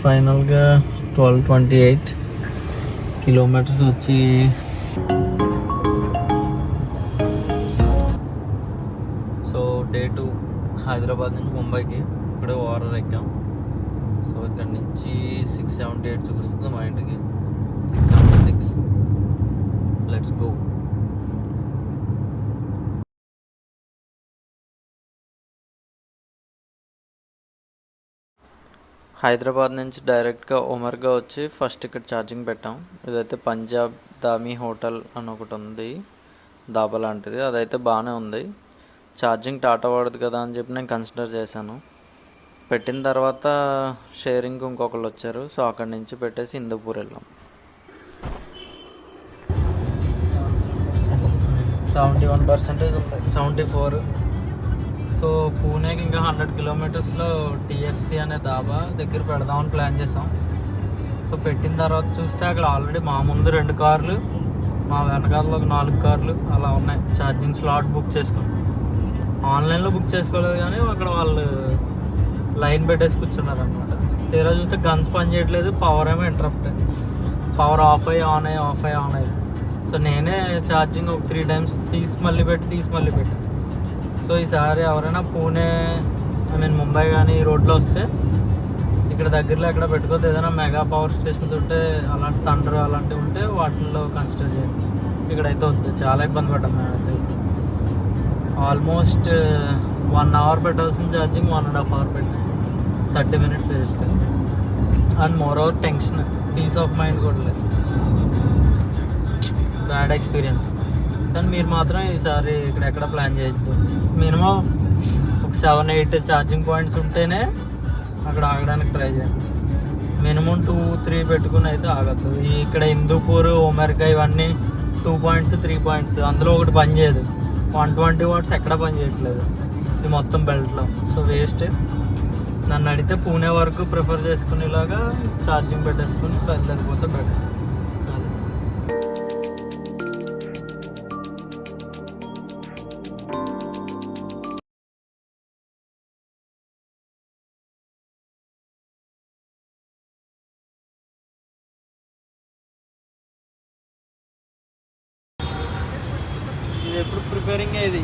ఫైనల్గా 1228 కిలోమీటర్స్ వచ్చి so day 2 Hyderabad నుంచి ముంబైకి ఇప్పుడే ఓవర్ ఎక్కాం. సో ఇక్కడ నుంచి 678 చూపిస్తుంది మా ఇంటికి. 676. Let's go. హైదరాబాద్ నుంచి డైరెక్ట్గా ఉమర్గా వచ్చి ఫస్ట్ ఇక్కడ ఛార్జింగ్ పెట్టాం. ఇదైతే పంజాబ్ దామీ హోటల్ అని ఒకటి ఉంది, దాబా లాంటిది. అదైతే బాగానే ఉంది. ఛార్జింగ్ టాటా వాడదు కదా అని చెప్పి నేను కన్సిడర్ చేశాను. పెట్టిన తర్వాత షేరింగ్ ఇంకొకళ్ళు వచ్చారు. సో అక్కడి నుంచి పెట్టేసి హిందూపూర్ వెళ్ళాం. 71% ఉంది, 74. సో పూణేకి ఇంకా 100 కిలోమీటర్స్లో టీఎఫ్సీ అనే దాబా దగ్గర పెడదామని ప్లాన్ చేసాం. సో పెట్టిన తర్వాత చూస్తే అక్కడ ఆల్రెడీ మా ముందు 2 కార్లు, మా వెనకాలలో ఒక 4 కార్లు అలా ఉన్నాయి. ఛార్జింగ్ స్లాట్ బుక్ చేసుకున్నాం. ఆన్లైన్లో బుక్ చేసుకోలేదు కానీ అక్కడ వాళ్ళు లైన్ పెట్టేసి కూర్చున్నారు అనమాట. తీరా చూస్తే గన్స్ పని చేయట్లేదు, పవర్ ఏమో ఇంటరప్ట్, పవర్ ఆఫ్ అయ్యి ఆన్ అయ్యి ఆఫ్ అయ్యి ఆన్ అయ్యి. సో నేనే ఛార్జింగ్ ఒక 3 టైమ్స్ తీసి మళ్ళీ పెట్టి. సో ఈసారి ఎవరైనా పూణే ముంబై కానీ ఈ రోడ్లో వస్తే ఇక్కడ దగ్గరలో ఎక్కడ పెట్టుకోవద్దు. ఏదైనా మెగా పవర్ స్టేషన్స్ ఉంటే, అలాంటి థండర్ అలాంటివి ఉంటే వాటిల్లో కన్సిడర్ చేయండి. ఇక్కడైతే వద్దు, చాలా ఇబ్బంది పడ్డాం మేమైతే. ఆల్మోస్ట్ 1 అవర్ పెట్టాల్సిన ఛార్జింగ్ 1.5 అవర్ పెట్టాం. 30 minutes waste. And moreover tension, peace of mind కూడా లేదు. Bad experience. కానీ మీరు మాత్రం ఈసారి ఇక్కడ ఎక్కడ ప్లాన్ చేయొద్దు. మినిమం ఒక 7-8 ఛార్జింగ్ పాయింట్స్ ఉంటేనే అక్కడ ఆగడానికి ట్రై చేయండి. మినిమం 2-3 పెట్టుకుని అయితే ఆగద్దు. ఇక్కడ హిందూపూర్, ఉమర్గా ఇవన్నీ 2 పాయింట్స్ 3 పాయింట్స్, అందులో ఒకటి పని చేయదు. 120 వాట్స్ ఎక్కడ పని చేయట్లేదు ఇది మొత్తం బెల్ట్లో. So waste. నన్ను అడిగితే పూణే వరకు ప్రిఫర్ చేసుకునేలాగా ఛార్జింగ్ పెట్టేసుకుని బయలుదేరిపోతే బెటర్. ఇది ఎప్పుడు ప్రిపేరింగ్ ఇది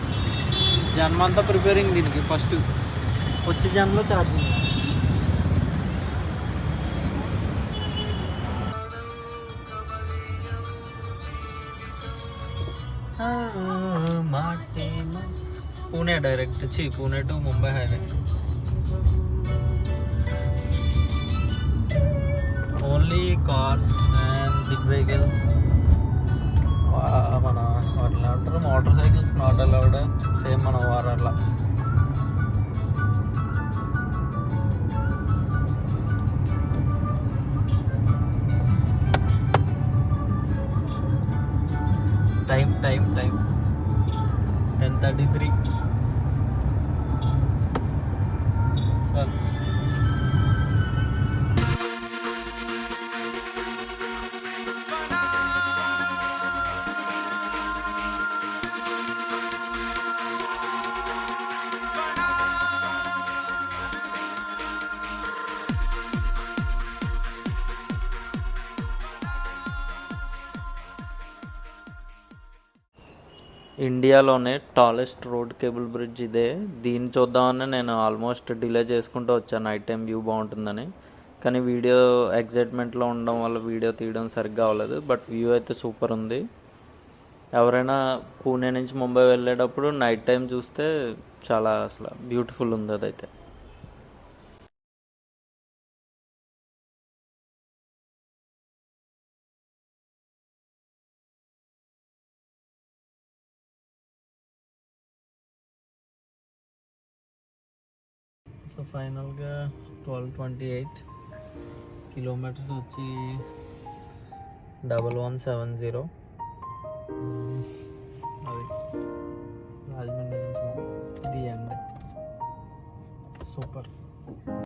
జన్మ అంతా ప్రిపేరింగ్ దీనికి. ఫస్ట్ వచ్చే జన్మలో charging. Pune direct Pune to Mumbai highway. Only cars and big vehicles, మన వాటిని అంటారు motorcycles not allowed. Same మన వారర్లా. టైం 10:33. చాలు. ఇండియాలోనే టాలెస్ట్ రోడ్ కేబుల్ బ్రిడ్జ్ ఇదే. దీన్ని చూద్దామని నేను ఆల్మోస్ట్ డిలే చేసుకుంటూ వచ్చాను, నైట్ టైం వ్యూ బాగుంటుందని. కానీ వీడియో ఎగ్జైట్మెంట్లో ఉండడం వల్ల వీడియో తీయడం సరిగ్గా అవ్వలేదు. బట్ వ్యూ అయితే సూపర్ ఉంది. ఎవరైనా పూణే నుంచి ముంబై వెళ్ళేటప్పుడు నైట్ టైం చూస్తే చాలా అసలు బ్యూటిఫుల్ ఉంది అదైతే. సో ఫైనల్గా 1228 కిలోమీటర్స్ వచ్చి 1170. అది రాజమండ్రి నుంచి ది ఎండ్. సూపర్.